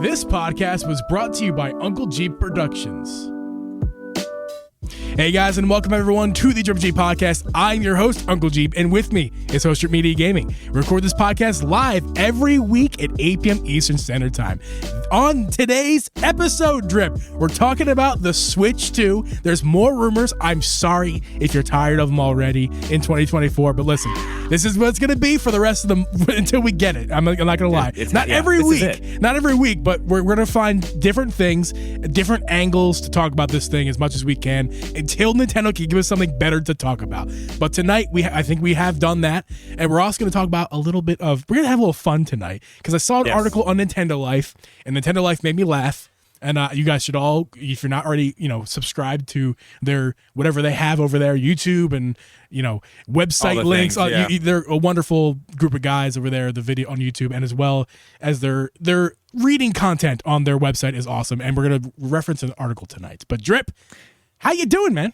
This podcast was brought to you by Uncle Geeb Productions. Hey guys, and welcome everyone to the Drip and Geeb podcast. I'm your host, Uncle Geeb, and with me is Host Drip Media Gaming. We record this podcast live every week at 8 p.m. Eastern Standard Time. On today's episode, Drip, we're talking about the Switch 2. There's more rumors. I'm sorry if you're tired of them already in 2024, but listen, this is what it's going to be for the rest of them until we get it. I'm not going to lie. Not every week, but we're going to find different things, different angles to talk about this thing as much as we can until Nintendo can give us something better to talk about. But tonight, I think we have done that, and we're also going to talk about we're going to have a little fun tonight, because I saw an article on Nintendo Life, and Nintendo Life made me laugh. And you guys should all, if you're not already, subscribed to their whatever they have over there, YouTube and website links. They're a wonderful group of guys over there. The video on YouTube, and as well as their reading content on their website is awesome. And we're gonna reference an article tonight. But Drip, how you doing, man?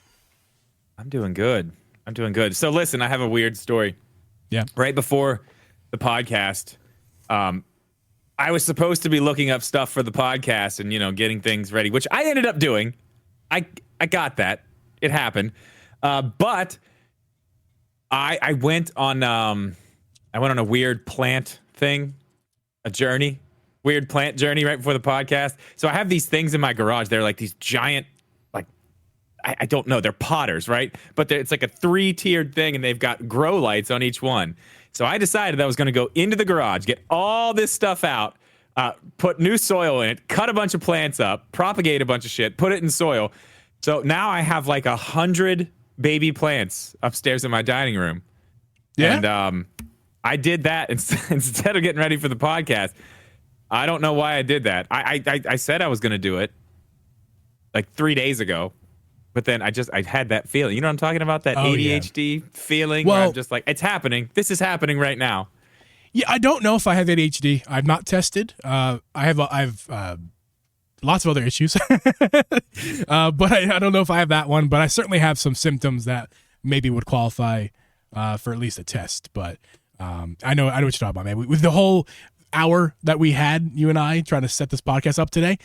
I'm doing good. So listen, I have a weird story. Yeah. Right before the podcast, I was supposed to be looking up stuff for the podcast and, getting things ready, which I ended up doing. I got that. It happened. But I went on a weird plant thing, weird plant journey right before the podcast. So I have these things in my garage. They're like these giant, I don't know. They're potters, right? But it's like a 3-tiered thing, and they've got grow lights on each one. So I decided I was going to go into the garage, get all this stuff out, put new soil in it, cut a bunch of plants up, propagate a bunch of shit, put it in soil. So now I have like 100 baby plants upstairs in my dining room. Yeah. And I did that instead of getting ready for the podcast. I don't know why I did that. I said I was going to do it like 3 days ago. But then I had that feeling. You know what I'm talking about? That ADHD feeling where I'm just like, it's happening. This is happening right now. Yeah, I don't know if I have ADHD. I've not tested. I have lots of other issues. But I don't know if I have that one. But I certainly have some symptoms that maybe would qualify for at least a test. But I know what you're talking about, man. With the whole hour that we had, you and I, trying to set this podcast up today,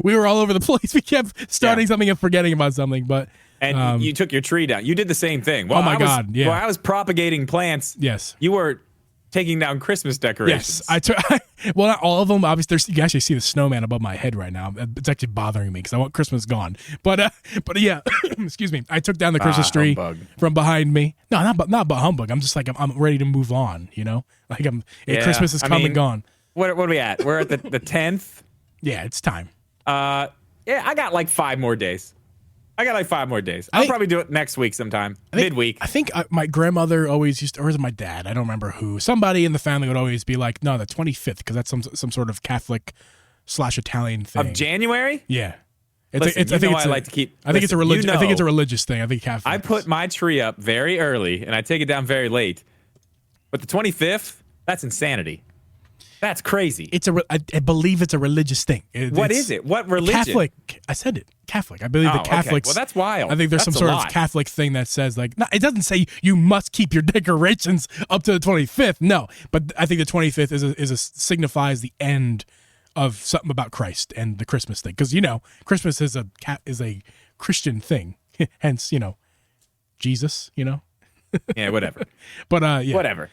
we were all over the place. We kept starting something and forgetting about something. But you took your tree down. You did the same thing. While I was propagating plants. Yes. You were taking down Christmas decorations. Yes. Well, not all of them. Obviously, you can actually see the snowman above my head right now. It's actually bothering me because I want Christmas gone. But yeah, excuse me. I took down the Christmas tree from behind me. No, not but humbug. I'm just like, I'm ready to move on, Like Christmas is come and gone. What are we at? We're at the 10th? Yeah, it's time. I got like 5 more days. I'll probably do it next week sometime, midweek. I think my grandmother always used to, or was it my dad? I don't remember who. Somebody in the family would always be like, no, the 25th, because that's some sort of Catholic/Italian thing. Of January? Yeah. I think it's a religious. I think it's a religious thing. I think Catholic. I put my tree up very early and I take it down very late. But the 25th, that's insanity. That's crazy. I believe it's a religious thing. What is it? What religion? Catholic. I said it. Catholic. I believe the Catholics. Okay. Well, that's wild. I think there's some sort of Catholic thing that says it doesn't say you must keep your decorations up to the 25th. No, but I think the 25th signifies the end of something about Christ and the Christmas thing, because Christmas is a Christian thing. Hence, Jesus. Yeah, whatever. But yeah, whatever.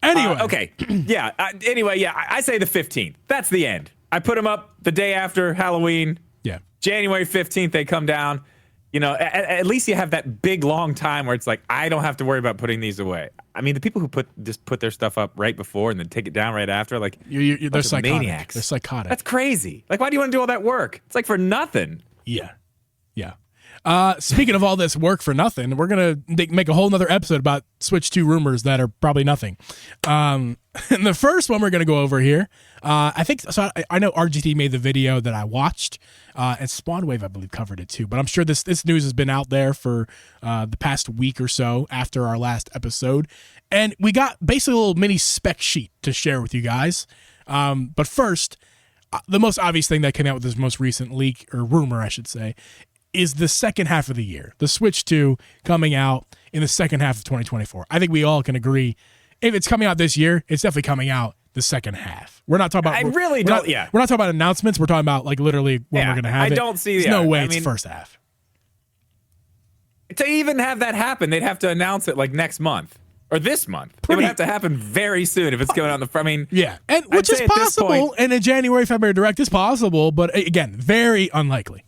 Anyway. Okay. Yeah. I say the 15th. That's the end. I put them up the day after Halloween. Yeah. January 15th, they come down. At least you have that big, long time where it's like, I don't have to worry about putting these away. I mean, the people who put their stuff up right before and then take it down right after, like, they're psychotic. Maniacs. They're psychotic. That's crazy. Like, why do you want to do all that work? It's like for nothing. Yeah. Yeah. Speaking of all this work for nothing, we're going to make a whole nother episode about Switch 2 rumors that are probably nothing. And the first one we're going to go over here, I know RGT made the video that I watched, and Spawnwave, I believe, covered it too. But I'm sure this news has been out there for the past week or so after our last episode. And we got basically a little mini spec sheet to share with you guys. But first, the most obvious thing that came out with this most recent leak, or rumor, I should say, is the second half of the year. The Switch 2 coming out in the second half of 2024. I think we all can agree, if it's coming out this year, it's definitely coming out the second half. We're not talking about. I really don't. We're not talking about announcements. We're talking about like literally when we're going to have it. I don't see. There's no way it's first half. To even have that happen, they'd have to announce it like next month or this month. It would have to happen very soon if it's going on the. I mean, yeah, and which is possible. And a January, February direct is possible, but again, very unlikely.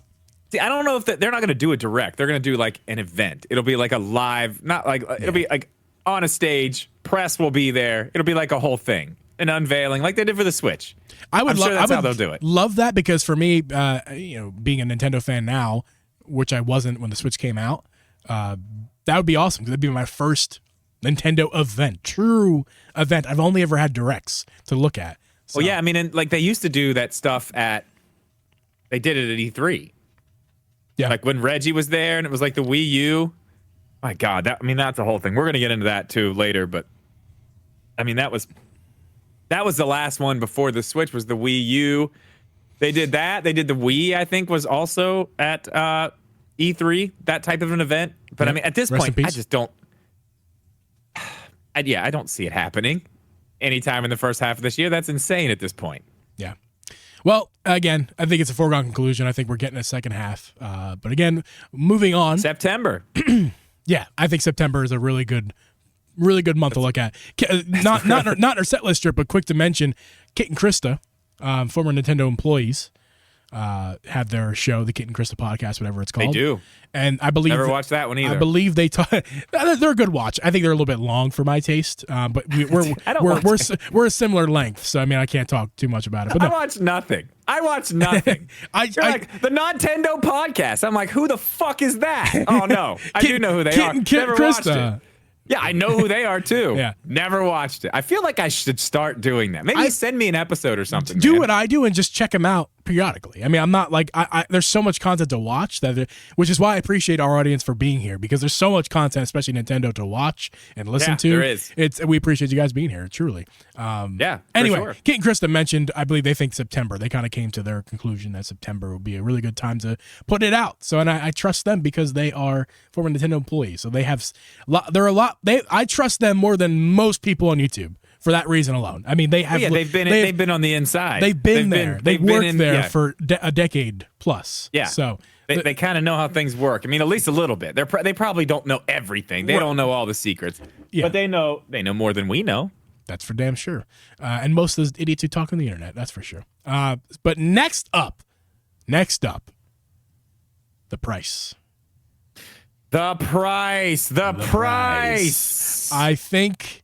See, I don't know if they're not going to do a direct. They're going to do like an event. It'll be like a live, not like it'll be like on a stage. Press will be there. It'll be like a whole thing, an unveiling, like they did for the Switch. I'm sure that's how they'll do it. Love that because for me, being a Nintendo fan now, which I wasn't when the Switch came out, that would be awesome because that'd be my first Nintendo event, true event. I've only ever had directs to look at. So. Well, yeah, I mean, and like they used to do that stuff they did it at E3. Yeah, like when Reggie was there, and it was like the Wii U. My God, that's the whole thing. We're gonna get into that too later, but I mean, that was the last one before the Switch was the Wii U. They did that. They did the Wii. I think was also at E3, that type of an event. But I mean, at this point, I just don't. I don't see it happening anytime in the first half of this year. That's insane at this point. Yeah. Well, again, I think it's a foregone conclusion. I think we're getting a second half. But again, moving on. September. Yeah, I think September is a really good month to look at. Not our set list strip, but quick to mention, Kit and Krista, former Nintendo employees, have their show, the Kit and Krista podcast, whatever it's called. They do. And I believe never watched that one either. I believe they're a good watch. I think they're a little bit long for my taste, but we're a similar length, so I mean I can't talk too much about it. But no. I watch nothing. You're like the Nintendo podcast. I'm like, who the fuck is that? Oh no, I do know who they are. Never watched it. Yeah, I know who they are too. Yeah. Never watched it. I feel like I should start doing that. Maybe send me an episode or something. Do what I do and just check them out periodically. I mean, I'm not like there's so much content to watch which is why I appreciate our audience for being here because there's so much content, especially Nintendo, to watch and listen to. There is. We appreciate you guys being here, truly. Anyway, sure. Kate and Krista mentioned, I believe they think September. They kind of came to their conclusion that September would be a really good time to put it out. So, and I trust them because they are former Nintendo employees. So they have I trust them more than most people on YouTube. For that reason alone, I mean, they've been on the inside. They've been there. They've worked there for a decade plus. Yeah. So they kind of know how things work. I mean, at least a little bit. They probably don't know everything. They don't know all the secrets. Yeah. But they know more than we know. That's for damn sure. And most of those idiots who talk on the internet. That's for sure. But next up, the price. The price. I think.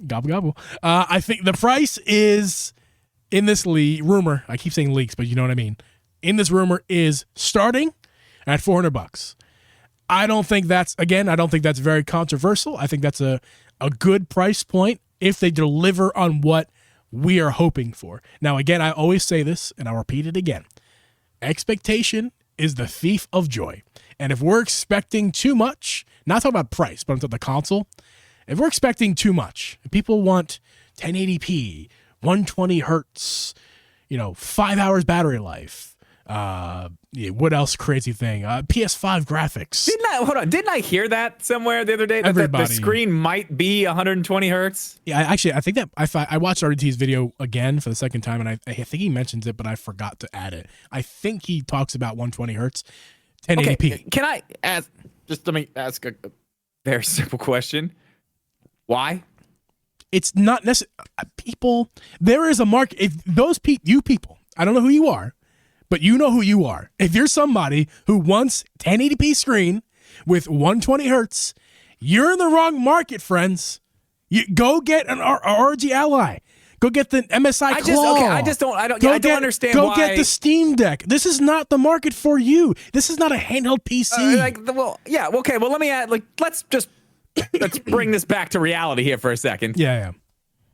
Gobble gobble. I think the price is in this rumor. I keep saying leaks, but you know what I mean. In this rumor is starting at $400. I don't think that's very controversial. I think that's a good price point if they deliver on what we are hoping for. Now, again, I always say this, and I'll repeat it again. Expectation is the thief of joy. And if we're expecting too much, not talking about price, but I'm talking about the console. If we're expecting too much, if people want 1080p, 120 hertz, 5 hours battery life, what else crazy thing? PS5 graphics. Didn't I hear that somewhere the other day? That the screen might be 120 hertz? Yeah, actually, I think that I watched RDT's video again for the second time, and I think he mentions it, but I forgot to add it. I think he talks about 120 hertz, 1080p. Okay, can I ask? Let me ask a very simple question. Why? It's not necessary. People, there is a market. If you people, I don't know who you are, but you know who you are. If you're somebody who wants 1080p screen with 120 hertz, you're in the wrong market, friends. You go get an ROG Ally. Go get the MSI Claw. I don't understand why. Go get the Steam Deck. This is not the market for you. This is not a handheld PC. Let me add. Let's bring this back to reality here for a second. Yeah.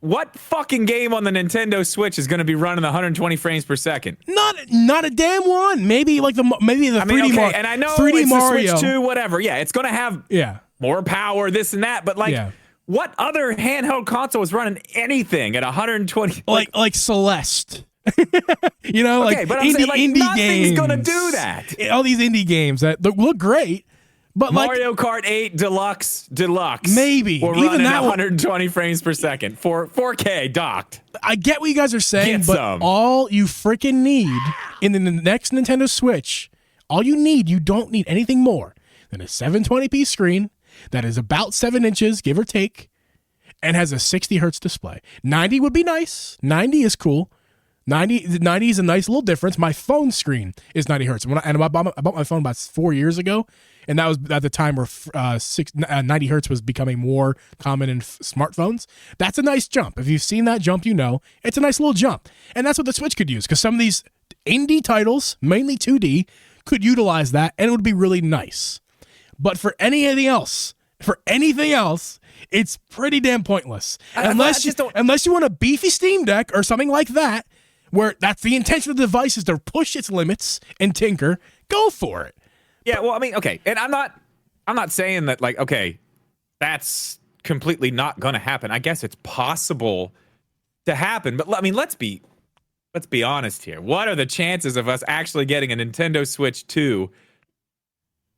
What fucking game on the Nintendo Switch is going to be running 120 frames per second? Not a damn one. Maybe the 3D Mario. And I know 3D it's Mario. the Switch 2, whatever. Yeah, it's going to have more power, this and that. But what other handheld console is running anything at 120? Like Celeste. But indie games. Nothing's going to do that. All these indie games that look great. But Mario Kart 8 Deluxe, maybe will even run that at 120 frames per second for 4K docked. I get what you guys are saying, but all you freaking need in the next Nintendo Switch, you don't need anything more than a 720p screen that is about 7 inches, give or take, and has a 60 hertz display. 90 would be nice. 90 is cool. 90 is a nice little difference. My phone screen is 90 hertz. I bought my phone about 4 years ago, and that was at the time where 90 hertz was becoming more common in smartphones. That's a nice jump. If you've seen that jump, it's a nice little jump. And that's what the Switch could use, because some of these indie titles, mainly 2D, could utilize that, and it would be really nice. But for anything else, it's pretty damn pointless. Unless you want a beefy Steam Deck or something like that, where that's the intention of the device is to push its limits and tinker, go for it. Yeah, well, I mean, okay, and I'm not saying that, like, okay, that's completely not going to happen. I guess it's possible to happen, but I mean, let's be honest here. What are the chances of us actually getting a Nintendo Switch 2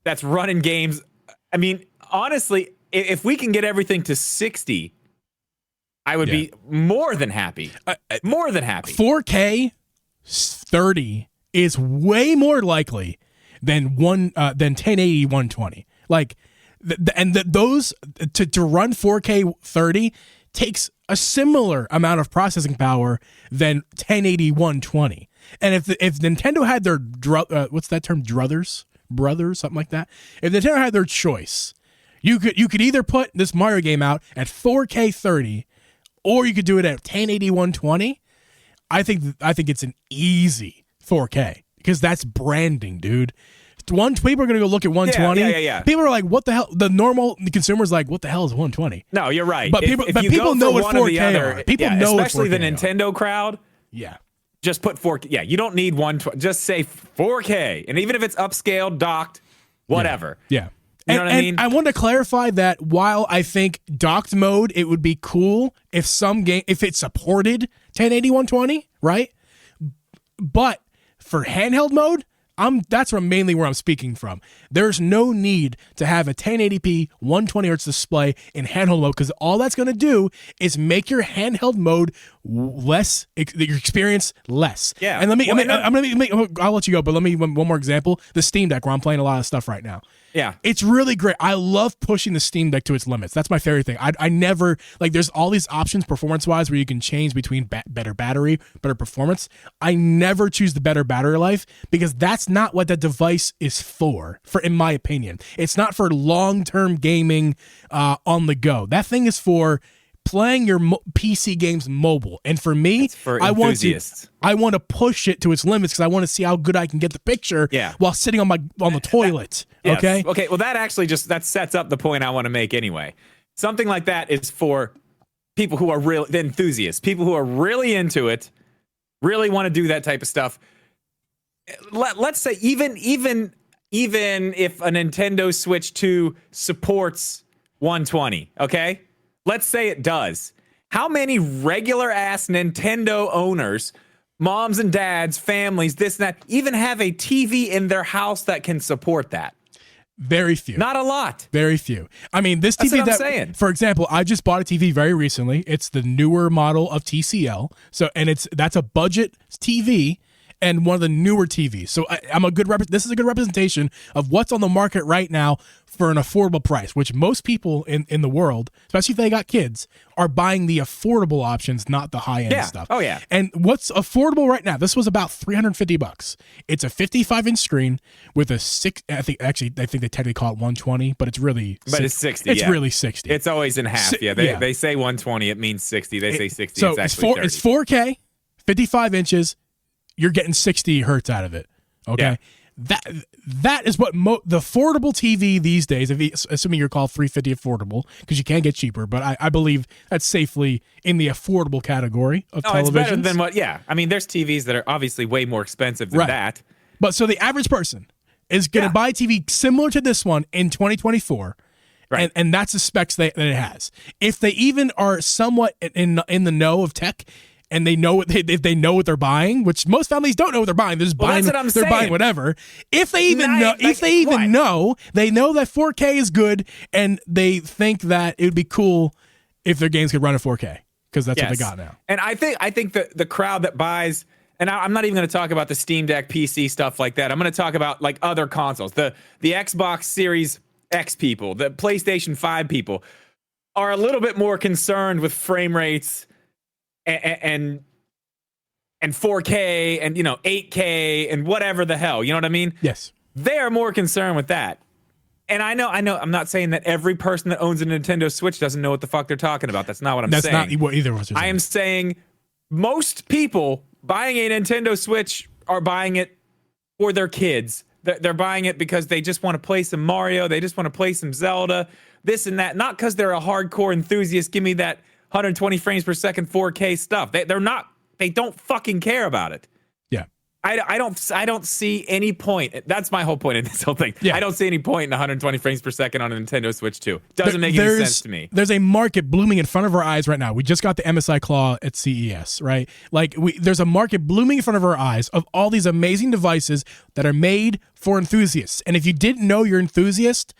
that's running games? I mean, honestly, if we can get everything to 60, I would be more than happy. More than happy. 4K 30 is way more likely than 1080 120. Like, those to run 4K 30 takes a similar amount of processing power than 1080 120. And if Nintendo had their what's that term, brothers, something like that. If Nintendo had their choice, you could either put this Mario game out at 4K 30, or you could do it at 1080 120. I think it's an easy 4K, because that's branding, dude. People are going to go look at 120. Yeah. People are like, what the hell? The consumer's like, what the hell is 120? No, you're right. But people know what 4K are. People know especially what 4K the Nintendo crowd. Yeah. Just put 4K. Yeah, you don't need 120. Just say 4K. And even if it's upscaled, docked, whatever. Yeah. You know what I mean? I want to clarify that while I think docked mode, it would be cool if if it supported 1080 120, right? But for handheld mode, that's mainly where I'm speaking from. There's no need to have a 1080p 120 hertz display in handheld mode, because all that's going to do is make your handheld mode less, your experience less. Yeah. And I'll let you go, but let me one more example. The Steam Deck, where I'm playing a lot of stuff right now. Yeah. It's really great. I love pushing the Steam Deck to its limits. That's my favorite thing. I never, like, there's all these options performance-wise where you can change between better battery, better performance. I never choose the better battery life, because that's not what that device is for, in my opinion. It's not for long-term gaming on the go. That thing is for playing your PC games mobile. And for me, for enthusiasts. I want to push it to its limits, because I want to see how good I can get the picture while sitting on the toilet. Yes. Okay. Okay. Well, that actually that sets up the point I want to make anyway. Something like that is for people who are the enthusiasts, people who are really into it, really want to do that type of stuff. Let's say even if a Nintendo Switch 2 supports 120, okay? Let's say it does. How many regular ass Nintendo owners, moms and dads, families, this and that, even have a TV in their house that can support that? Very few. Not a lot. Very few. I mean, this TV That's what I'm saying. For example, I just bought a TV very recently. It's the newer model of TCL. That's a budget TV and one of the newer TVs. So this is a good representation of what's on the market right now for an affordable price, which most people in the world, especially if they got kids, are buying the affordable options, not the high-end stuff. Oh, yeah. And what's affordable right now, this was about $350. It's a 55-inch screen with a I think they technically call it 120, but it's really... it's 60, It's really 60. It's always in half, They say 120, it means 60. They say 60, so it's actually 30. It's 4K, 55 inches, you're getting 60 hertz out of it. Okay. Yeah. That is what the affordable TV these days, assuming you're called 350 affordable, because you can get cheaper, but I believe that's safely in the affordable category of televisions. It's better than what, I mean, there's TVs that are obviously way more expensive than that. But so the average person is going to buy a TV similar to this one in 2024. Right. And that's the specs that it has. If they even are somewhat in the know of tech, and they know if they know what they're buying, which most families don't know what they're buying. They're just buying. That's what I'm they're saying. buying whatever. If they even know, they know that 4K is good, and they think that it would be cool if their games could run at 4K because that's what they got now. And I think the crowd that buys. And I'm not even going to talk about the Steam Deck PC stuff like that. I'm going to talk about like other consoles. The Xbox Series X people, the PlayStation 5 people are a little bit more concerned with frame rates and 4K and 8K and whatever the hell. You know what I mean? Yes. They are more concerned with that. And I know. I'm not saying that every person that owns a Nintendo Switch doesn't know what the fuck they're talking about. That's not what I'm saying. That's not what either of us are saying. I am saying most people buying a Nintendo Switch are buying it for their kids. They're buying it because they just want to play some Mario. They just want to play some Zelda, this and that. Not because they're a hardcore enthusiast. Give me that 120 frames per second 4K stuff. They're not. They don't fucking care about it. Yeah. I don't see any point. That's my whole point in this whole thing. Yeah. I don't see any point in 120 frames per second on a Nintendo Switch 2. Doesn't make any sense to me. There's a market blooming in front of our eyes right now. We just got the MSI Claw at CES, right? Like there's a market blooming in front of our eyes of all these amazing devices that are made for enthusiasts. And if you didn't know you're an enthusiast,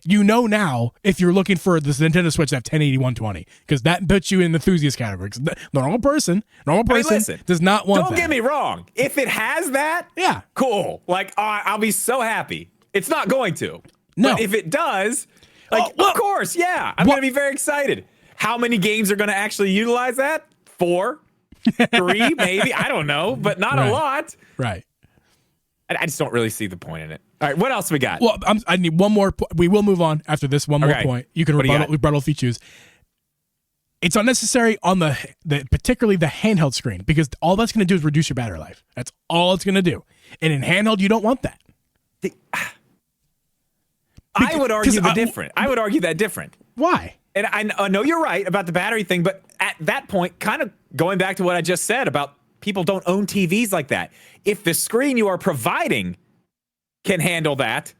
you know now if you're looking for this Nintendo Switch to have 1080 120 because that puts you in the enthusiast category. The normal person listen, does not want that. Don't get me wrong. If it has that, yeah, cool. Like I'll be so happy. It's not going to. No. But if it does, of course, yeah, I'm going to be very excited. How many games are going to actually utilize that? 4, 3, maybe. I don't know, but not a lot. Right. I just don't really see the point in it. All right, what else we got? Well, I need one more. We will move on after this. One more point. You can rebuttal if you choose. It's unnecessary on the particularly the handheld screen because all that's going to do is reduce your battery life. That's all it's going to do. And in handheld, you don't want that. I would argue that different. Why? And I know you're right about the battery thing, but at that point, kind of going back to what I just said about people don't own TVs like that. If the screen you are providing can handle that,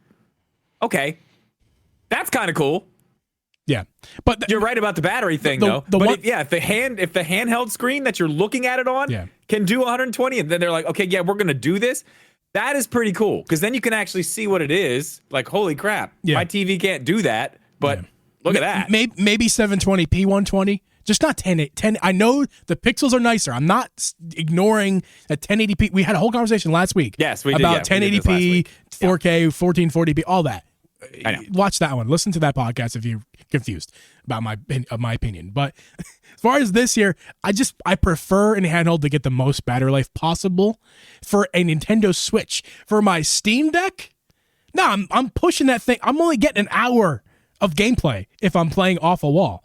okay, that's kind of cool. Yeah, but you're right about the battery thing, though. If the handheld screen that you're looking at it on can do 120, and then they're like, okay, yeah, we're gonna do this. That is pretty cool because then you can actually see what it is. Like, holy crap, my TV can't do that, but look at that. Maybe 720p 120. Just not 10. I know the pixels are nicer. I'm not ignoring that 1080p. We had a whole conversation last week. Yes, we did. About 1080p, 4K, 1440p, all that. I know. Watch that one. Listen to that podcast if you're confused about my opinion. But as far as this year, I prefer in handheld to get the most battery life possible for a Nintendo Switch. For my Steam Deck, no, I'm pushing that thing. I'm only getting an hour of gameplay if I'm playing off a wall.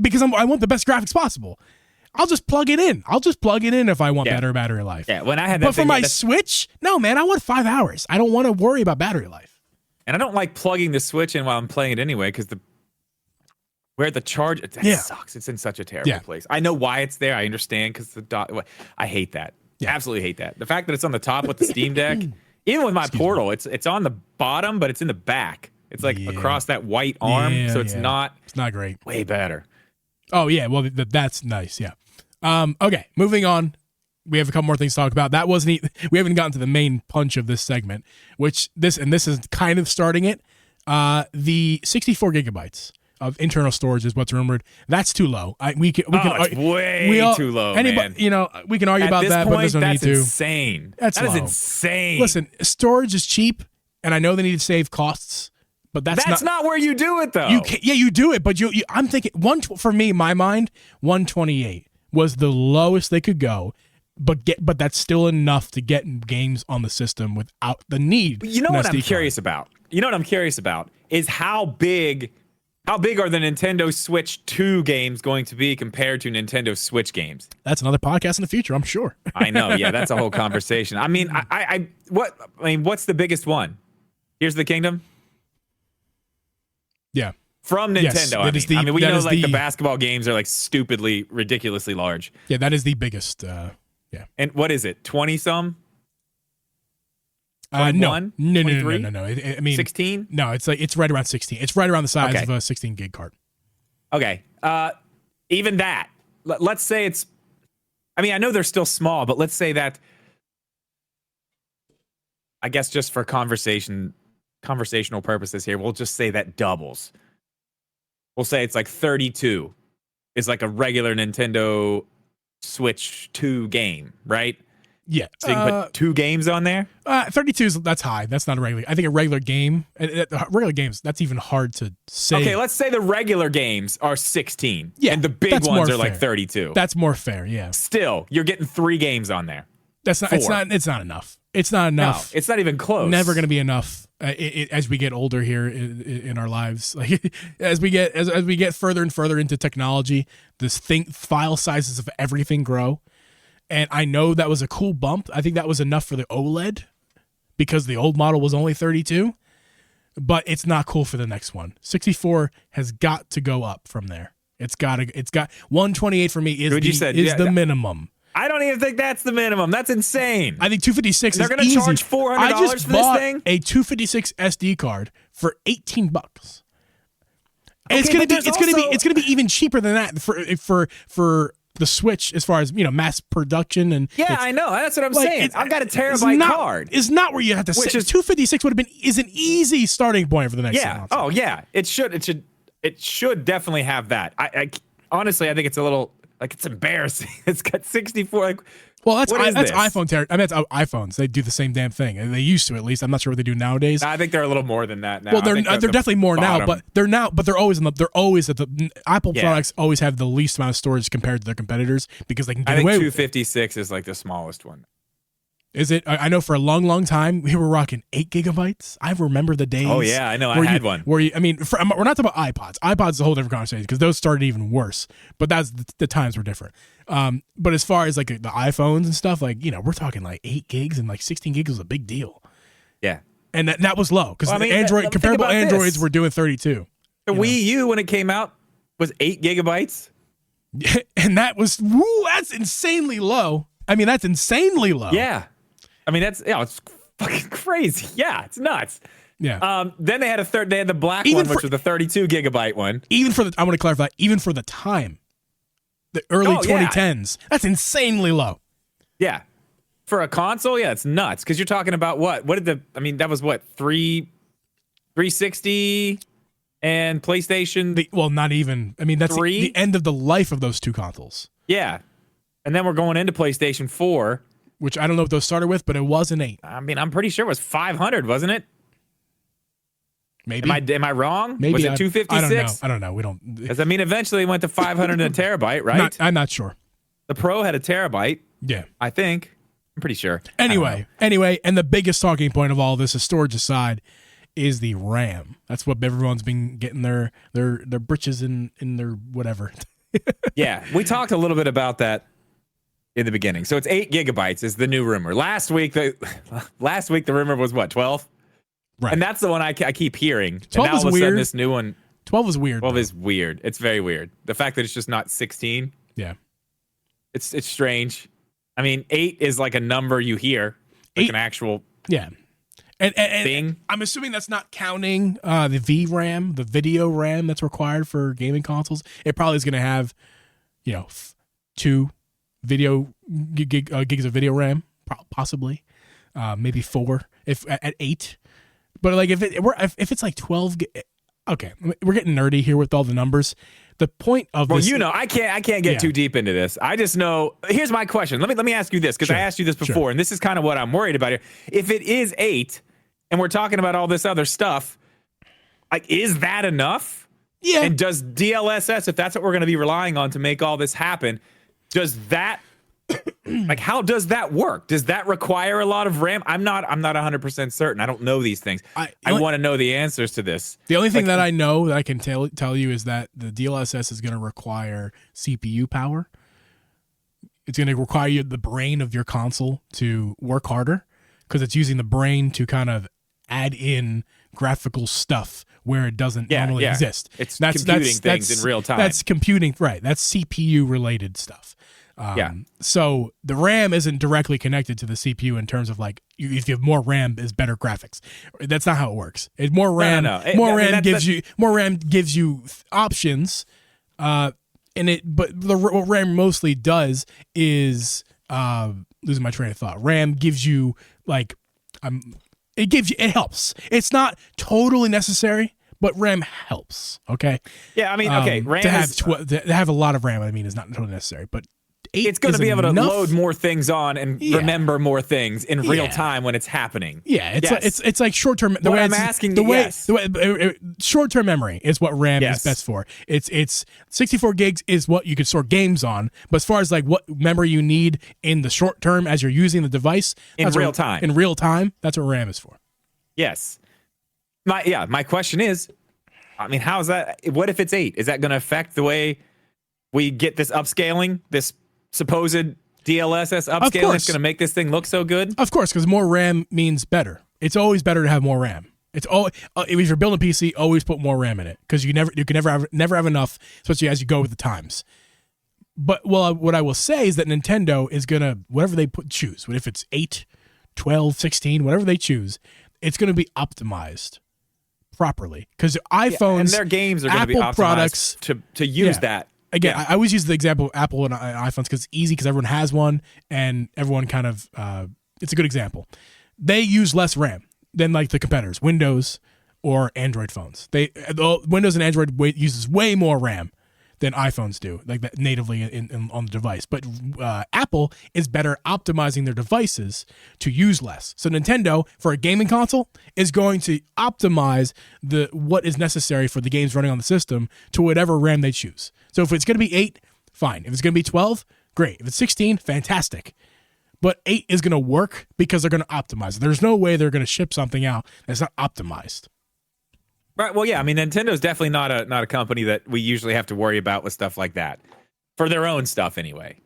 Because I want the best graphics possible. I'll just plug it in. If I want better battery life. Yeah, when I had that but for my Switch, no, man, I want 5 hours. I don't want to worry about battery life. And I don't like plugging the Switch in while I'm playing it anyway because where the charge sucks. It's in such a terrible place. I know why it's there. I understand because I hate that. Absolutely hate that. The fact that it's on the top with the Steam Deck, even with my Portal, it's on the bottom, but it's in the back. It's like across that white arm, so it's not great. Way better. Oh, yeah. Well, that's nice. Yeah. Okay. Moving on. We have a couple more things to talk about. We haven't gotten to the main punch of this segment, this is kind of starting it. The 64 gigabytes of internal storage is what's rumored. That's too low. It's way too low. Man. We can argue about that, but there's no need to. That's insane. That is insane. Listen, storage is cheap, and I know they need to save costs. But that's not where you do it, though. You do it, but I'm thinking for me, my mind, 128 was the lowest they could go, but that's still enough to get games on the system without the need. You know what I'm curious about? Is how big are the Nintendo Switch 2 games going to be compared to Nintendo Switch games? That's another podcast in the future, I'm sure. I know, yeah, that's a whole conversation. I mean, what's the biggest one? Here's the Kingdom. Yeah. From Nintendo. Yes, we know the basketball games are like stupidly, ridiculously large. Yeah, that is the biggest. And what is it? 20 some? No. 21? No. 16? No, it's right around 16. It's right around the size of a 16 gig card. Okay. Even that. Let's say it's I mean, I know they're still small, but let's say that, I guess just for conversational purposes here, we'll just say that doubles. We'll say it's like 32 is like a regular Nintendo Switch 2 game, right? Yeah. So you can put 2 games on there? 32 is, that's high. That's not a regular. I think a regular game, regular games, that's even hard to say. Okay, let's say the regular games are 16. Yeah, and the big ones are like 32. That's more fair, yeah. Still, you're getting 3 games on there. That's not. 4. It's not enough. It's not enough. No, it's not even close. Never going to be enough as we get older here in our lives. Like as we get further and further into technology, file sizes of everything grow. And I know that was a cool bump. I think that was enough for the OLED because the old model was only 32, but it's not cool for the next one. 64 has got to go up from there. It's got 128 for me is the minimum. I don't even think that's the minimum. That's insane. I think 256 They're going to charge $400 for this thing? A 256 SD card for $18. Okay, it's going to be even cheaper than that for the Switch as far as, mass production and I know. That's what I'm saying. I've got a terabyte card. It's not where you have to say 256 is an easy starting point for the next console. Oh yeah. It should definitely have that. I honestly I think it's a little it's embarrassing. It's got 64 well, that's iPhone. I mean, that's iPhones. They do the same damn thing. And they used to, at least. I'm not sure what they do nowadays. I think they're a little more than that now. Well, they're definitely more now, but they're always at the Apple products always have the least amount of storage compared to their competitors because they can get away. I think 256 is like the smallest one. Is it? I know for a long, long time we were rocking 8 gigabytes. I remember the days. Oh yeah, I know. I had one. We're not talking about iPods. iPods is a whole different conversation because those started even worse. But the times were different. But as far as like the iPhones and stuff, we're talking like 8 gigs and like 16 gigs was a big deal. Yeah, and that was low because comparable Androids were doing 32. The Wii U when it came out was 8 gigabytes, and that's insanely low. I mean, that's insanely low. Yeah. I mean, it's fucking crazy. Yeah, it's nuts. Yeah. Then they had the black one, which was the 32 gigabyte one. I want to clarify, even for the time, the early 2010s, that's insanely low. Yeah. For a console, it's nuts. Because you're talking about that was what, 360 and PlayStation? Not even. I mean, that's 3? The end of the life of those two consoles. Yeah. And then we're going into PlayStation 4. Which I don't know what those started with, but it was an 8. I mean, I'm pretty sure it was 500, wasn't it? Maybe. Am I wrong? Maybe. Was it 256? I don't know. We don't. Because I mean, eventually it went to 500 and a terabyte, right? I'm not sure. The Pro had a terabyte. Yeah. I think. I'm pretty sure. Anyway, and the biggest talking point of all this, is storage aside, is the RAM. That's what everyone's been getting their britches in their whatever. Yeah, we talked a little bit about that in the beginning. So it's 8 gigabytes is the new rumor. Last week the rumor was what, 12? Right. And that's the one I keep hearing. 12 and now is all of a weird. sudden this new one. 12 is weird. 12 is weird. It's very weird. The fact that it's just not 16. Yeah. It's strange. I mean, 8 is like a number you hear, like an actual and thing. I'm assuming that's not counting the VRAM, the video RAM that's required for gaming consoles. It probably is going to have, 2 gigs of video RAM, possibly, maybe 4 if at 8. But like if it's like 12, okay, we're getting nerdy here with all the numbers. The point of this, I can't get too deep into this. I just know. Here's my question. Let me ask you this, because I asked you this before, and this is kind of what I'm worried about here. If it is 8, and we're talking about all this other stuff, like, is that enough? Yeah. And does DLSS, if that's what we're going to be relying on to make all this happen, does that, like, how does that work? Does that require a lot of RAM? I'm not 100% certain. I don't know these things. I want to know the answers to this. The only thing that I know that I can tell you is that the DLSS is going to require CPU power. It's going to require the brain of your console to work harder because it's using the brain to kind of add in graphical stuff where it doesn't normally exist. It's computing things in real time. That's computing, right? That's CPU related stuff. So the RAM isn't directly connected to the CPU in terms of like if you have more RAM is better graphics. That's not how it works. More RAM gives you options. But what RAM mostly does is losing my train of thought. RAM gives you it helps. It's not totally necessary, but RAM helps. Okay. Yeah, I mean, okay, RAM to have a lot of RAM, I mean, is not totally necessary, but it's going to be able to load more things on and remember more things in real time when it's happening. Yeah, it's like short term. Short term memory is what RAM is best for. It's 64 gigs is what you could store games on, but as far as like what memory you need in the short term as you're using the device in real time, that's what RAM is for. Yes. My question is, I mean, how's that? What if it's 8? Is that going to affect the way we get this upscaling? This supposed DLSS upscaling is going to make this thing look so good? Of course, because more RAM means better. It's always better to have more RAM. It's always if you're building a PC, always put more RAM in it because you can never have enough, especially as you go with the times. But what I will say is that Nintendo is gonna whatever they choose, if it's 8, 12, 16, whatever they choose, it's going to be optimized properly because iPhones and their games are going to be optimized products to use that. Again, I always use the example of Apple and iPhones because it's easy because everyone has one and everyone kind of it's a good example. They use less RAM than like the competitors, Windows or Android phones. Windows and Android uses way more RAM than iPhones do, like that natively on the device. But Apple is better optimizing their devices to use less. So Nintendo, for a gaming console, is going to optimize what is necessary for the games running on the system to whatever RAM they choose. So if it's going to be 8, fine. If it's going to be 12, great. If it's 16, fantastic. But 8 is going to work because they're going to optimize it. There's no way they're going to ship something out that's not optimized. Right. Well, yeah. I mean, Nintendo's definitely not a company that we usually have to worry about with stuff like that for their own stuff anyway.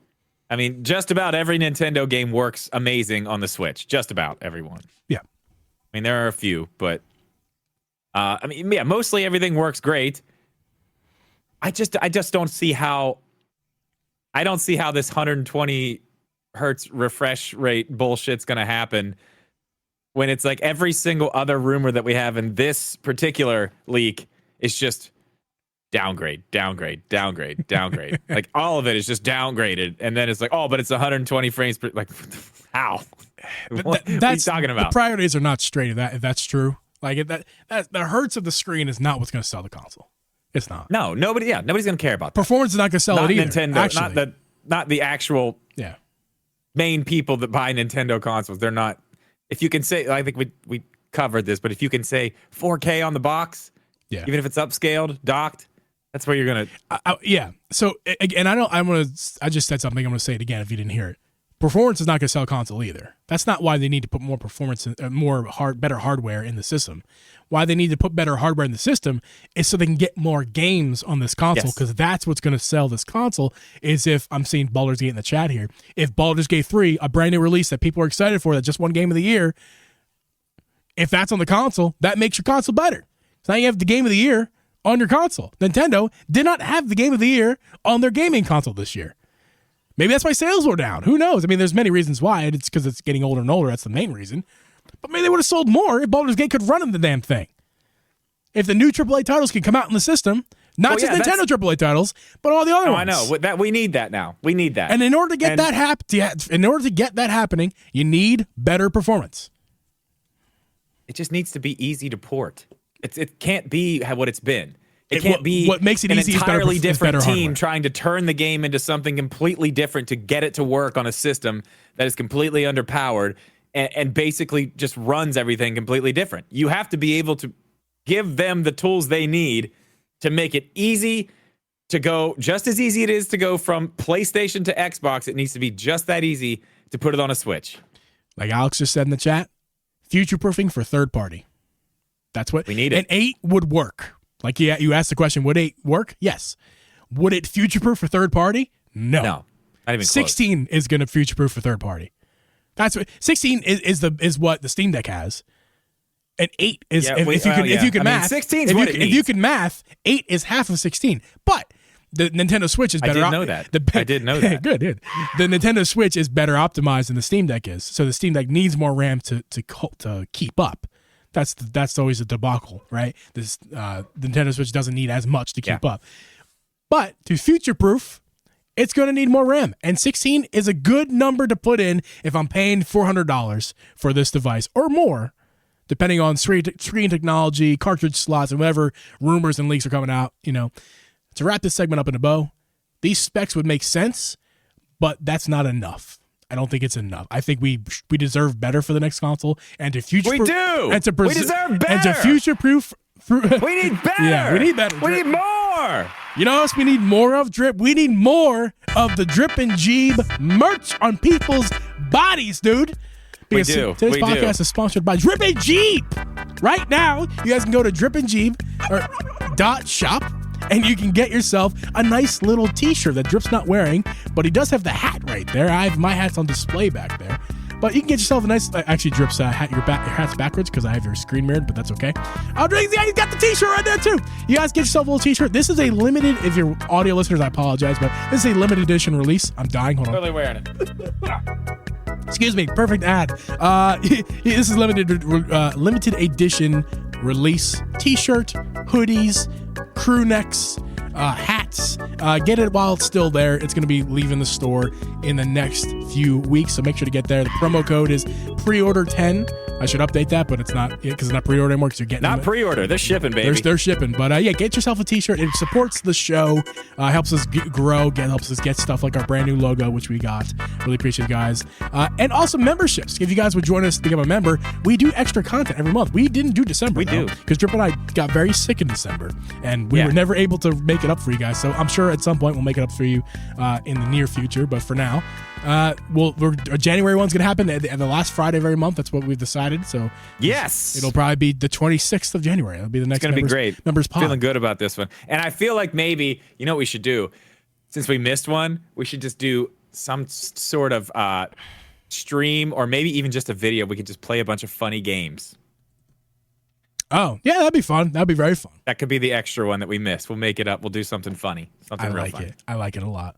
I mean, just about every Nintendo game works amazing on the Switch. Just about everyone. Yeah. I mean, there are a few, but I mean, yeah, mostly everything works great. I just don't see how. I don't see how this 120 hertz refresh rate bullshit's going to happen. When it's like every single other rumor that we have in this particular leak is just downgrade. Like all of it is just downgraded. And then it's like, oh, but it's 120 frames per, like, how? What are you talking about? The priorities are not straight if that's true. Like that the hertz of the screen is not what's going to sell the console. It's not. No, nobody's going to care about that. Performance is not going to sell not it either. Nintendo, actually. Not the actual main people that buy Nintendo consoles. They're not. If you can say, I think we covered this, but if you can say 4K on the box, even if it's upscaled, docked, that's where you're gonna. So again, I just said something. I'm gonna say it again if you didn't hear it. Performance is not gonna sell a console either. That's not why they need to put more performance, better hardware in the system. Why they need to put better hardware in the system is so they can get more games on this console because that's what's going to sell this console. Is if I'm seeing Baldur's Gate in the chat here, if Baldur's Gate 3, a brand new release that people are excited for, that just won Game of the Year, if that's on the console, that makes your console better. So now you have the Game of the Year on your console. Nintendo did not have the Game of the Year on their gaming console this year. Maybe that's why sales were down. Who knows? I mean, there's many reasons why. It's because it's getting older and older. That's the main reason. But maybe they would have sold more if Baldur's Gate could run in the damn thing. If the new AAA titles can come out in the system, not just Nintendo AAA titles, but all the other ones. I know that we need that now. We need that. And in order to get that happening, you need better performance. It just needs to be easy to port. It can't be what it's been. It can't be what makes it an easy entirely is different team hardware. trying to turn the game into something completely different to get it to work on a system that is completely underpowered and basically just runs everything completely different. You have to be able to give them the tools they need to make it easy to go, just as easy it is to go from PlayStation to Xbox. It needs to be just that easy to put it on a Switch. Like Alex just said in the chat, future-proofing for third party. That's what we need. And 8 would work. Like you asked the question, would 8 work? Yes. Would it future-proof for third party? No. Not even 16 close. Is going to future-proof for third party. That's what 16 is what the Steam Deck has. And 8 is if you can math. 16 is what it needs. If you can math, 8 is half of 16. But the Nintendo Switch is better. I did know that. Good. The Nintendo Switch is better optimized than the Steam Deck is. So the Steam Deck needs more RAM to keep up. That's always a debacle, right? The Nintendo Switch doesn't need as much to keep up. But to future-proof, it's going to need more RAM. And 16 is a good number to put in if I'm paying $400 for this device or more, depending on screen technology, cartridge slots, and whatever rumors and leaks are coming out. To wrap this segment up in a bow, these specs would make sense, but that's not enough. I don't think it's enough. I think we deserve better for the next console, and to future. We do. And to we deserve better. And to future-proof. We need better. Yeah, we need better. We need more. You know what else we need more of, Drip? We need more of the Drip and Geeb merch on people's bodies, dude. Because today's podcast is sponsored by Drip and Geeb. Right now, you guys can go to dripandgeeb.shop and you can get yourself a nice little t-shirt that Drip's not wearing, but he does have the hat right there. My hat's on display back there. But you can get yourself a nice, actually, Drip's hat, your hat's backwards because I have your screen mirrored, but that's okay. He's got the t-shirt right there too. You guys get yourself a little t-shirt. This is a limited, if you're audio listeners, I apologize, but this is a limited edition release. I'm dying. Hold on. Totally wearing it. Excuse me. Perfect ad. This is limited edition release t-shirt, hoodies, crew necks, hats. Get it while it's still there. It's going to be leaving the store in the next few weeks, so make sure to get there. The promo code is preorder10. I should update that, but it's not because it's not pre-order anymore because you're getting not pre-order. They're shipping, baby. They're shipping. But yeah, get yourself a t-shirt. It supports the show, helps us grow, helps us get stuff like our brand new logo, which we got. Really appreciate you guys. And also memberships. If you guys would join us to become a member, we do extra content every month. We didn't do December. We do. Because Drip and I got very sick in December, and we were never able to make it up for you guys. So I'm sure at some point we'll make it up for you in the near future. But for now, January 1's going to happen at the last Friday of every month. That's what we've decided. So yes, it'll probably be the 26th of January. It'll be the next. It's going to be great. Members pod. Feeling good about this one. And I feel like maybe, you know what we should do? Since we missed one, we should just do some sort of stream or maybe even just a video. We could just play a bunch of funny games. Oh, yeah, that'd be fun. That'd be very fun. That could be the extra one that we missed. We'll make it up. We'll do something funny. Something real funny. I like it a lot.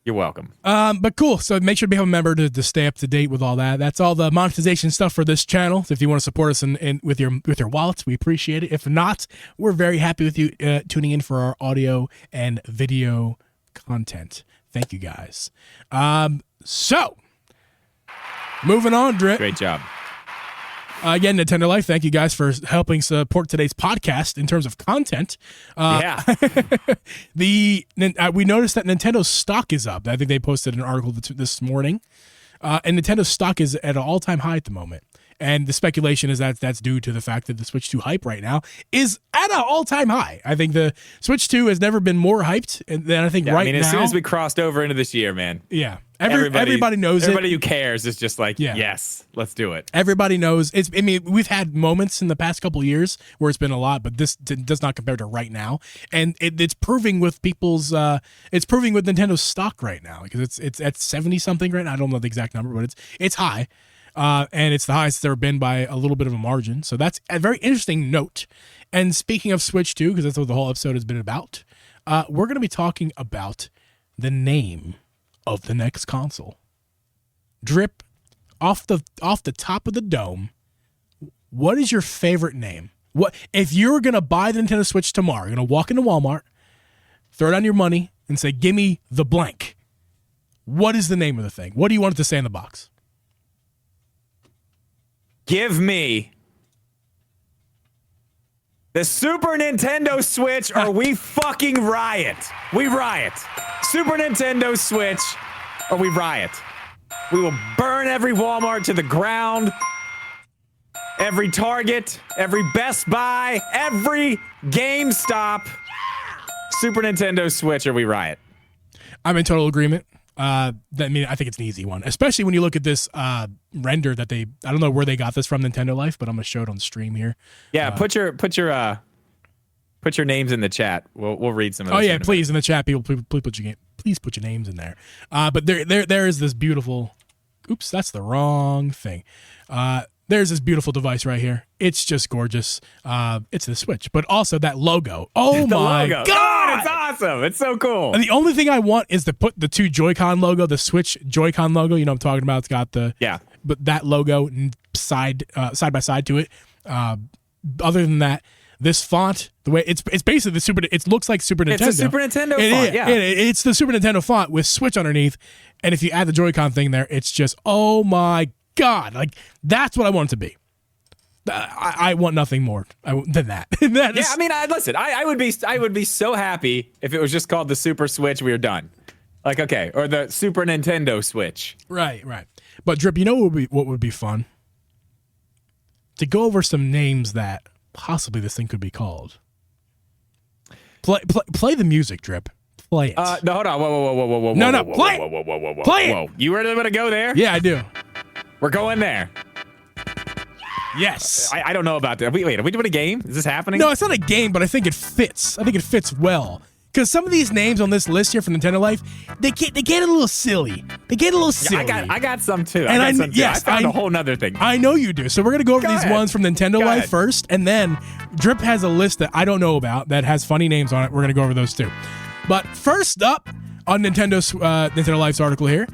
You're welcome. But cool. So make sure to become a member to stay up to date with all that. That's all the monetization stuff for this channel. So if you want to support us with your wallets, we appreciate it. If not, we're very happy with you tuning in for our audio and video content. Thank you guys. So moving on, Drip. Great job. Again, Nintendo Life, thank you guys for helping support today's podcast in terms of content. We noticed that Nintendo's stock is up. I think they posted an article this morning. And Nintendo's stock is at an all-time high at the moment. And the speculation is that that's due to the fact that the Switch 2 hype right now is at an all-time high. I think the Switch 2 has never been more hyped than I think right now. As soon as we crossed over into this year, man. Yeah. Everybody knows everybody who cares is just like, yes, let's do it. Everybody knows. We've had moments in the past couple of years where it's been a lot, but this does not compare to right now. And it's proving with people's, it's proving with Nintendo's stock right now because it's at 70 something right now. I don't know the exact number, but it's high. And it's the highest it's ever been by a little bit of a margin. So that's a very interesting note. And speaking of Switch 2, because that's what the whole episode has been about, we're going to be talking about the name of the next console. Drip, off the top of the dome, what is your favorite name? What if you're going to buy the Nintendo Switch tomorrow, you're going to walk into Walmart, throw down your money, and say, give me the blank. What is the name of the thing? What do you want it to say in the box? Give me the Super Nintendo Switch or we fucking riot. We riot. Super Nintendo Switch or we riot. We will burn every Walmart to the ground, every Target, every Best Buy, every GameStop. Super Nintendo Switch or we riot. I'm in total agreement. I think it's an easy one, especially when you look at this render that I don't know where they got this from, Nintendo Life, but I'm gonna show it on stream here. Yeah, put your names in the chat. We'll read some of those. Oh yeah, please in the chat, people, please put your names in there. But there is this beautiful. Oops, that's the wrong thing. There's this beautiful device right here. It's just gorgeous. It's the Switch, but also that logo. Oh my God! It's awesome. It's so cool. And the only thing I want is to put the two Joy-Con logo, the Switch Joy-Con logo. You know what I'm talking about? It's got but that logo side by side to it. Other than that, this font, the way it's basically the Super. It looks like Super Nintendo. It's a Super Nintendo font. Yeah, it's the Super Nintendo font with Switch underneath, and if you add the Joy-Con thing there, it's just oh my god! Like that's what I want it to be. I want nothing more than that. Yeah, I mean, listen, I would be so happy if it was just called the Super Switch. We were done. Like, okay, or the Super Nintendo Switch. Right. But Drip, you know what would be fun? To go over some names that possibly this thing could be called. Play the music, Drip. Play it. No, hold on. Whoa. No, play it. Play it. Whoa. You really want to go there? Yeah, I do. We're going there. Yes. I don't know about that. Wait, are we doing a game? Is this happening? No, it's not a game, but I think it fits. I think it fits well. Because some of these names on this list here for Nintendo Life, they get a little silly. Yeah, I got some too. I found a whole nother thing. I know you do. So we're going to go over these ones from Nintendo Life first, and then Drip has a list that I don't know about that has funny names on it. We're going to go over those too. But first up on Nintendo Life's article here,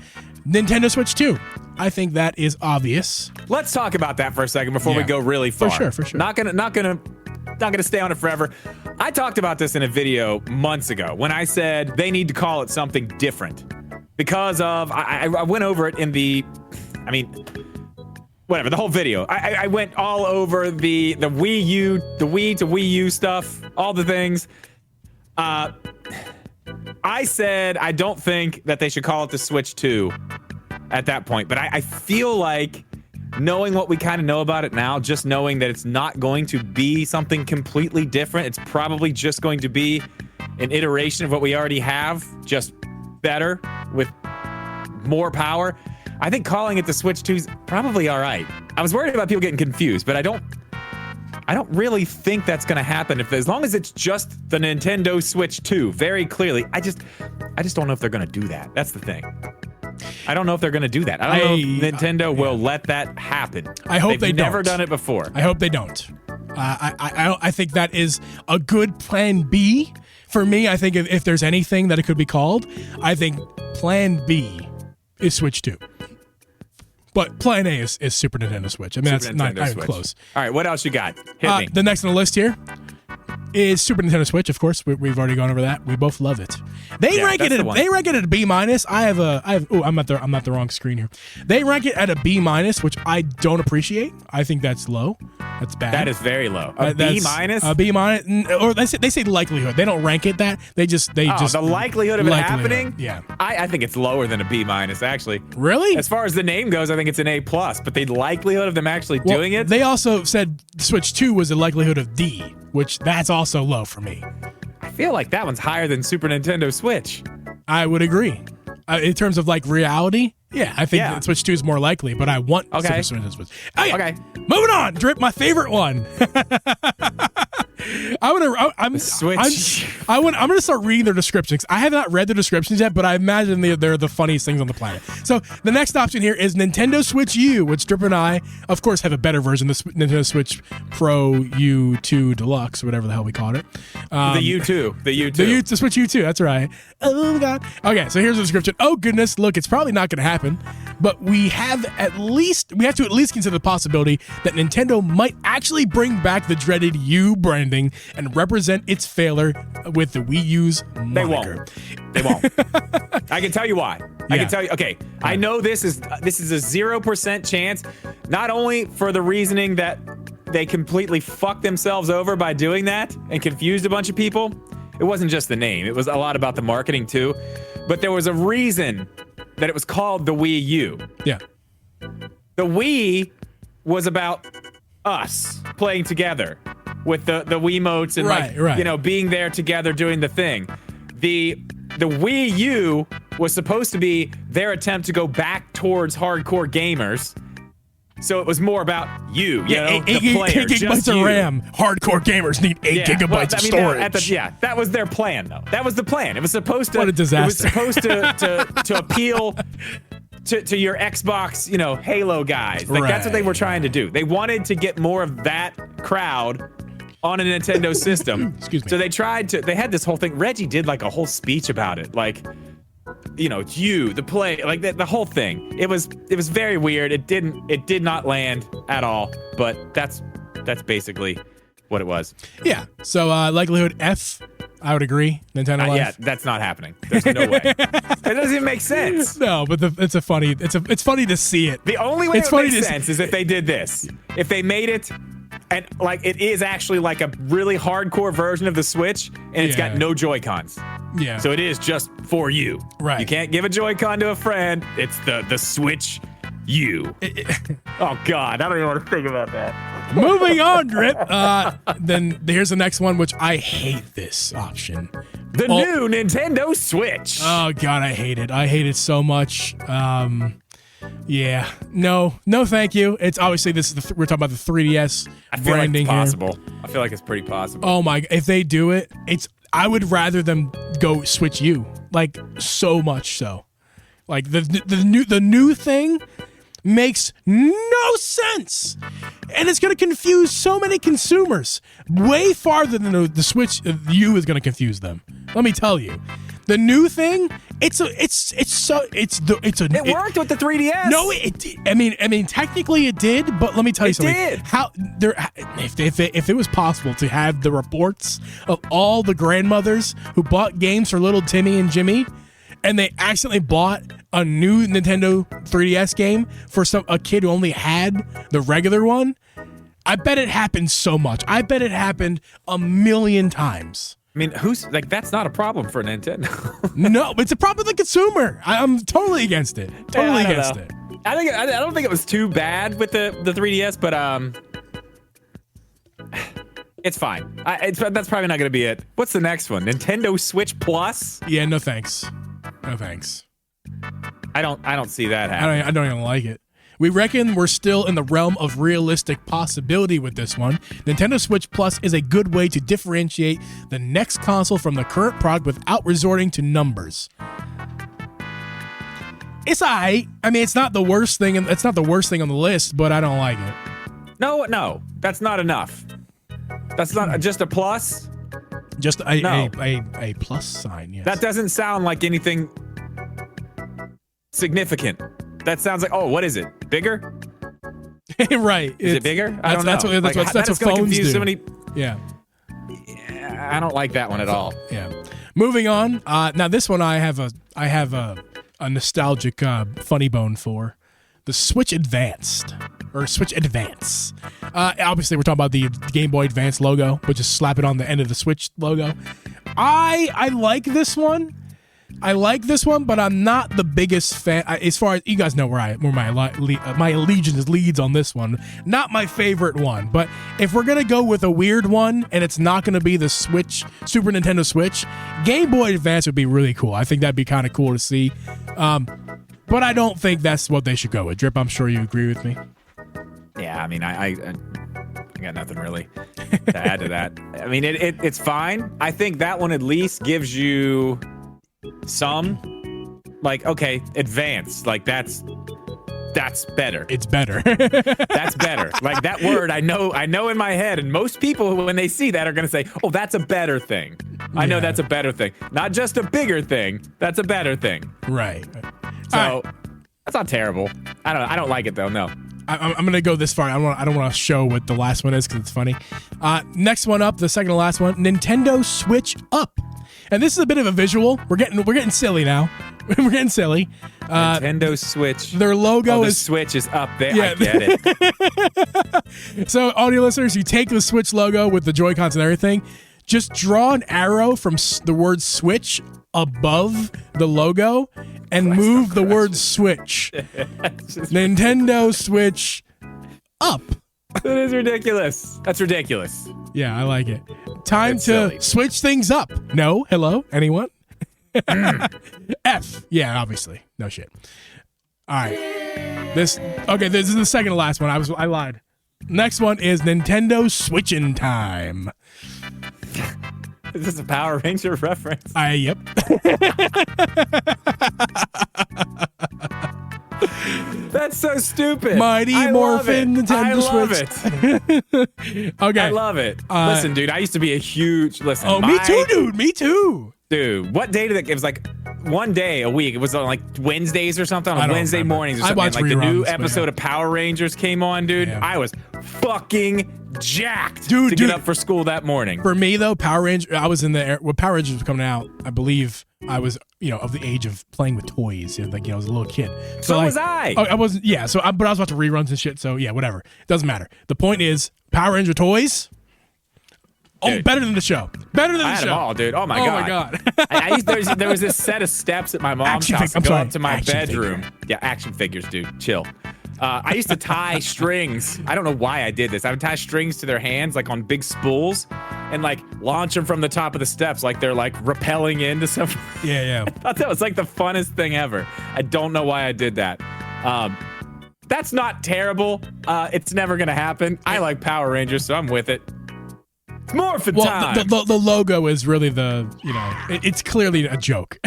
Nintendo Switch 2. I think that is obvious. Let's talk about that for a second before we go really far. For sure. Not gonna stay on it forever. I talked about this in a video months ago when I said they need to call it something different because of I went over it in the whole video. I went all over the Wii U, the Wii to Wii U stuff, all the things. I said I don't think that they should call it the Switch 2 at that point, but I feel like knowing what we kind of know about it now, just knowing that it's not going to be something completely different, it's probably just going to be an iteration of what we already have, just better with more power. I think calling it the Switch 2 is probably all right. I was worried about people getting confused, but I don't really think that's going to happen as long as it's just the Nintendo Switch 2 very clearly. I just don't know if they're going to do that. That's the thing. I don't know if they're going to do that. I don't know if Nintendo will let that happen. I hope they don't. They've never done it before. I hope they don't. I think that is a good plan B. For me, I think if there's anything that it could be called, I think plan B is Switch 2. But plan A is Super Nintendo Switch. I mean, that's not even close. All right, what else you got? Hit me. The next on the list here is Super Nintendo Switch. Of course, we've already gone over that. We both love it. They rank it at a B minus. I'm at the wrong screen here. They rank it at a B minus, which I don't appreciate. I think that's low. That's bad. That is very low. A B minus? A B minus, or they say likelihood. They don't rank it that. They just the likelihood of it happening. Yeah, I think it's lower than a B minus actually. Really? As far as the name goes, I think it's an A plus. But the likelihood of them actually doing it. They also said Switch 2 was a likelihood of D, which that's also low for me. I feel like that one's higher than Super Nintendo Switch. I would agree. In terms of like reality, yeah, I think Switch 2 is more likely, but I want Super Nintendo Switch. Okay. Moving on, Drip, my favorite one. I'm gonna start reading their descriptions. I have not read the descriptions yet, but I imagine they're the funniest things on the planet. So the next option here is Nintendo Switch U, which Drip and I, of course, have a better version, the Nintendo Switch Pro U2 Deluxe, whatever the hell we called it. The U2. The Switch U2, that's right. Oh, God. Okay, so here's the description. Oh, goodness, look, it's probably not going to happen, but we have to at least consider the possibility that Nintendo might actually bring back the dreaded U branding and represent its failure with the Wii U's moniker. They won't. I can tell you why. I can tell you. Okay, I know this is a 0% chance, not only for the reasoning that they completely fucked themselves over by doing that and confused a bunch of people. It wasn't just the name. It was a lot about the marketing too. But there was a reason that it was called the Wii U. Yeah. The Wii was about us playing together with the Wiimotes and being there together doing the thing. The Wii U was supposed to be their attempt to go back towards hardcore gamers. So it was more about the player, 8 gigabytes of RAM. Hardcore gamers need 8 gigabytes of storage. That was their plan, though. That was the plan. It was supposed to. What a disaster. It was supposed to appeal to your Xbox, Halo guys. Like that's what they were trying to do. They wanted to get more of that crowd on a Nintendo system. Excuse me. So they had this whole thing. Reggie did like a whole speech about it. Like, it's you, the play, like the whole thing. It was very weird. It did not land at all, but that's basically what it was. Yeah. So likelihood F, I would agree. Nintendo Life. Yeah, that's not happening. There's no way. It doesn't even make sense. No, but it's funny to see it. The only way it would make sense is if they did this. If they made it, and like it is actually like a really hardcore version of the Switch, and it's got no Joy-Cons. Yeah. So it is just for you. Right. You can't give a Joy-Con to a friend. It's the Switch you. Oh God, I don't even want to think about that. Moving on, Drip. Then here's the next one, which I hate this option. The new Nintendo Switch. Oh God, I hate it. I hate it so much. Yeah, no, thank you. It's obviously we're talking about the 3DS branding like it's possible. I feel like it's pretty possible. Oh my! If they do it, I would rather them go Switch U, like so much so. Like the new thing makes no sense, and it's going to confuse so many consumers way farther than the Switch U is going to confuse them. Let me tell you, the new thing, it worked with the 3DS. No, it did. I mean, technically it did, but let me tell you something. It did. If it was possible to have the reports of all the grandmothers who bought games for little Timmy and Jimmy, and they accidentally bought a new Nintendo 3DS game for a kid who only had the regular one, I bet it happened so much. I bet it happened a million times. I mean, that's not a problem for Nintendo. No, it's a problem with the consumer. I'm totally against it. Totally against it. I don't think it was too bad with the 3DS, but it's fine. That's probably not going to be it. What's the next one? Nintendo Switch Plus? Yeah, no thanks. No thanks. I don't see that happening. I don't even like it. We reckon we're still in the realm of realistic possibility with this one. Nintendo Switch Plus is a good way to differentiate the next console from the current product without resorting to numbers. It's alright. I mean, it's not the worst thing, and it's not the worst thing on the list, but I don't like it. No, that's not enough. That's not just a plus. Just a plus sign. Yes. That doesn't sound like anything significant. That sounds like, what is it? Bigger? Right. Is it bigger? I don't know. That's what phones do. So many... Yeah. I don't like that one at all. Yeah. Moving on. Now this one I have a nostalgic funny bone for. The Switch Advanced. Or Switch Advance. Obviously we're talking about the Game Boy Advance logo, but just slap it on the end of the Switch logo. I like this one. But I'm not the biggest fan. As far as you guys know, where my allegiance leads on this one. Not my favorite one, but if we're gonna go with a weird one, and it's not gonna be the Switch, Super Nintendo Switch, Game Boy Advance would be really cool. I think that'd be kind of cool to see. But I don't think that's what they should go with. Drip, I'm sure you agree with me. Yeah, I mean, I got nothing really to add to that. I mean, it's fine. I think that one at least gives you some, like, okay, advanced, like that's better. It's better. That's better. Like that word, I know in my head, and most people when they see that are gonna say, "Oh, that's a better thing." I know that's a better thing, not just a bigger thing. That's a better thing. Right. So that's not terrible. I don't like it though. No. I'm gonna go this far. I don't want to show what the last one is because it's funny. Next one up, the second to last one, Nintendo Switch Up, and this is a bit of a visual. We're getting silly now. We're getting silly. Nintendo Switch. Their logo the is Switch is up there. Yeah. I get it. So, audio listeners, you take the Switch logo with the Joy-Cons and everything. Just draw an arrow from the word Switch above the logo and move the word Switch. Nintendo Switch Up. That is ridiculous. That's ridiculous. Yeah, I like it. Time It's to silly. switch things up. No? Hello? Anyone? F. Yeah, obviously. No shit. All right. This is the second to last one. I lied. Next one is Nintendo Switchin' Time. Is this a Power Ranger reference? Yep. That's so stupid. Mighty Morphin Nintendo Switch. I love it. Okay. I love it. Listen, dude, I used to be a huge me too, dude. Me too. Dude, what day did it was like one day a week. It was on like Wednesdays or something, on Wednesday mornings or something. watch Like the new reruns, but episode yeah. of Power Rangers came on, dude. Yeah. I was fucking jacked Dude, to get up for school that morning. For me though, Power Ranger, I was in the when Power Rangers was coming out. I believe I was, of the age of playing with toys. I was a little kid. So was I. I wasn't. Yeah. So, but I was watching reruns and shit. So yeah, whatever. Doesn't matter. The point is, Power Ranger toys. Oh, better than the show. Better than the show. I had them all, dude. Oh my god. There was this set of steps at my mom's house to go up to my bedroom. Yeah, action figures, dude. Chill. I used to tie strings. I don't know why I did this. I would tie strings to their hands, like on big spools, and like launch them from the top of the steps, like they're like rappelling into something. Yeah. I thought that was like the funnest thing ever. I don't know why I did that. That's not terrible. It's never gonna happen. I like Power Rangers, so I'm with it. It's morphin' time. The logo is really it's clearly a joke.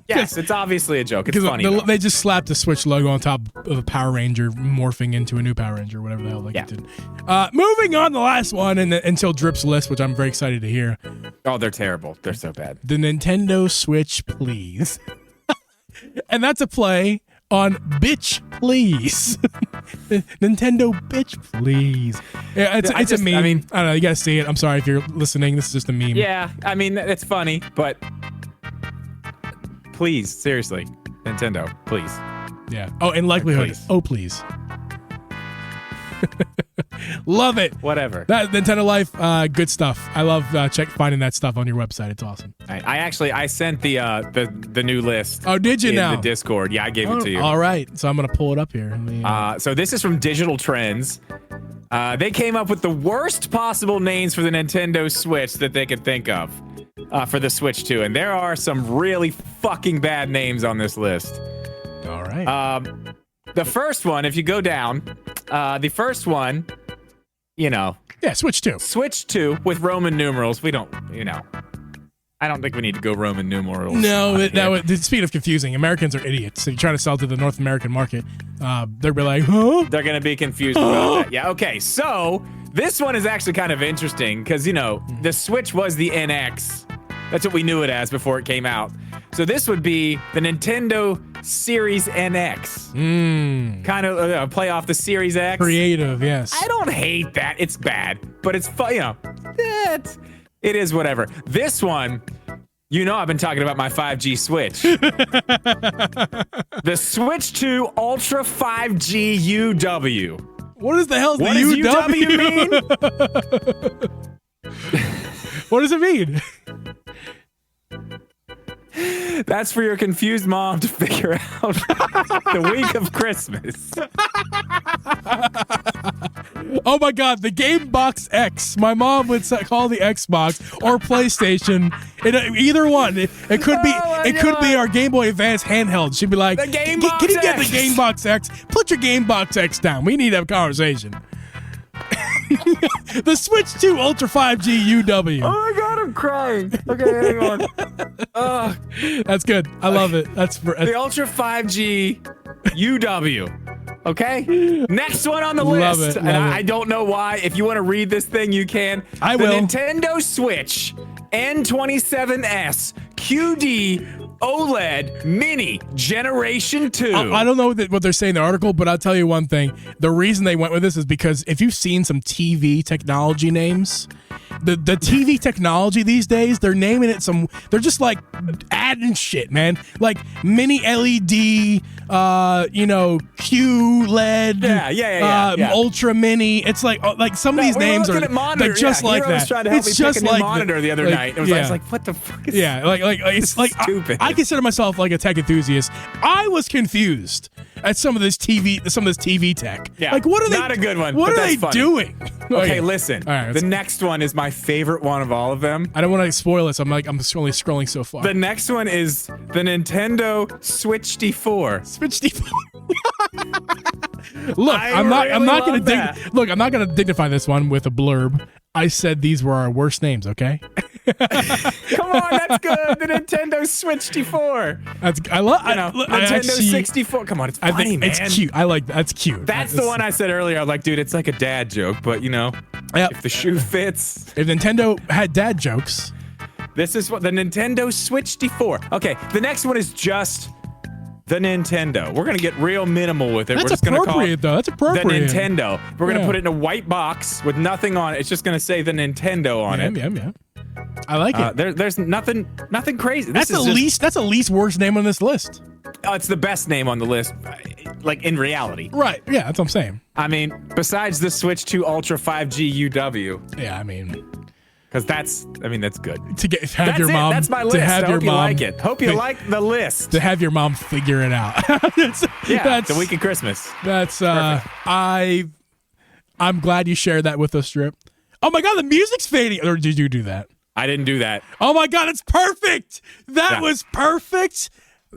Yes, it's obviously a joke. It's funny. They just slapped the Switch logo on top of a Power Ranger morphing into a new Power Ranger, whatever the hell it did. Moving on, the last one, until Drip's list, which I'm very excited to hear. Oh, they're terrible. They're so bad. The Nintendo Switch, please. And that's a play on bitch, please. Nintendo bitch, please. Yeah, it's a meme. I don't know. You gotta see it. I'm sorry if you're listening. This is just a meme. Yeah, it's funny, but please, seriously, Nintendo, please. Yeah. Oh, in likelihood. Please. Oh, please. Love it. Whatever. That Nintendo Life, good stuff. I love finding that stuff on your website. It's awesome. I sent the new list. Oh, did you now? The Discord. Yeah, I gave it to you. All right. So I'm gonna pull it up here. So this is from Digital Trends. They came up with the worst possible names for the Nintendo Switch that they could think of for the Switch 2, and there are some really fucking bad names on this list. All right. The first one, if you go down, the first one, Yeah, Switch 2. Switch 2 with Roman numerals. We don't, I don't think we need to go Roman numerals. No, speaking of confusing, Americans are idiots. So you're trying to sell to the North American market. They'll be like, huh? They're going to be confused about that. Yeah, okay. So this one is actually kind of interesting because, the Switch was the NX. That's what we knew it as before it came out. So this would be the Nintendo Series NX. Kind of play off the Series X. Creative, yes. I don't hate that. It's bad, but it's fun. It is whatever. This one, I've been talking about my 5G Switch. The Switch 2 Ultra 5G UW. What the hell does UW mean? What does it mean? That's for your confused mom to figure out the week of Christmas. Oh my God, the Game Box X. My mom would call the Xbox or PlayStation. Either one. It could be. Could be our Game Boy Advance handheld. She'd be like, "The Game Box Can you get the Game Box X? Put your Game Box X down. We need to have a conversation." The Switch 2 Ultra 5G UW. Oh my God, I'm crying. Okay, hang on. That's good. I love it. That's the Ultra 5G UW. Okay? Next one on the list. I don't know why. If you want to read this thing, you can. I will. The Nintendo Switch N27S QD OLED Mini Generation 2. I don't know what they're saying in the article, but I'll tell you one thing. The reason they went with this is because if you've seen some TV technology names, the TV technology these days, they're naming it they're just like adding shit, man. Like mini LED, QLED, yeah. Ultra Mini. It's like some of these names are they're just like that. Was trying to help it's me just pick a like new monitor the other night. It was, I was like, what the fuck is it's like stupid. I consider myself like a tech enthusiast. I was confused at some of this TV tech. Yeah, like what are they? Not a good one. What are they funny. doing? Okay, listen. All right, the next one is my favorite one of all of them. I don't want to spoil it. So I'm only scrolling so far. The next one is the Nintendo Switch D4. Switch D4. Look, I'm not gonna dignify this one with a blurb. I said these were our worst names, okay? Come on, that's good. The Nintendo Switch D4. Nintendo 64. Come on, it's funny, man. It's cute. I like that. That's cute. That's the one I said earlier. I'm like, dude, it's like a dad joke, but if the shoe fits. If Nintendo had dad jokes. This is what the Nintendo Switch D4. Okay, the next one is just the Nintendo. We're gonna get real minimal with it. That's We're just gonna call appropriate, it though. That's appropriate. The Nintendo. We're gonna put it in a white box with nothing on it. It's just gonna say the Nintendo on it. Yeah. I like it. There's nothing crazy. That's the least worst name on this list. Oh, it's the best name on the list, like in reality. Right. Yeah, that's what I'm saying. I mean, besides the Switch 2 Ultra 5G UW. Yeah, I mean, because that's good. Have your mom. That's my list. I hope you like it. Hope you like the list. To have your mom figure it out. That's the week of Christmas. That's I'm glad you shared that with us, Drip. Oh my God, the music's fading. Or did you do that? I didn't do that. Oh my God, it's perfect. That was perfect.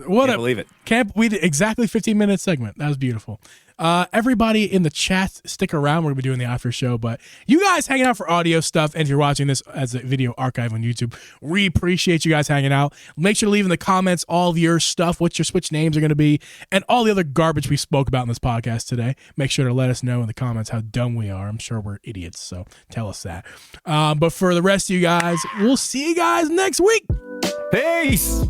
Can't believe it. We did exactly 15-minute segment. That was beautiful. Everybody in the chat, stick around. We're going to be doing the after show, but you guys hanging out for audio stuff, and if you're watching this as a video archive on YouTube, we appreciate you guys hanging out. Make sure to leave in the comments all of your stuff, what your Switch names are going to be, and all the other garbage we spoke about in this podcast today. Make sure to let us know in the comments how dumb we are. I'm sure we're idiots, so tell us that. But for the rest of you guys, we'll see you guys next week. Peace.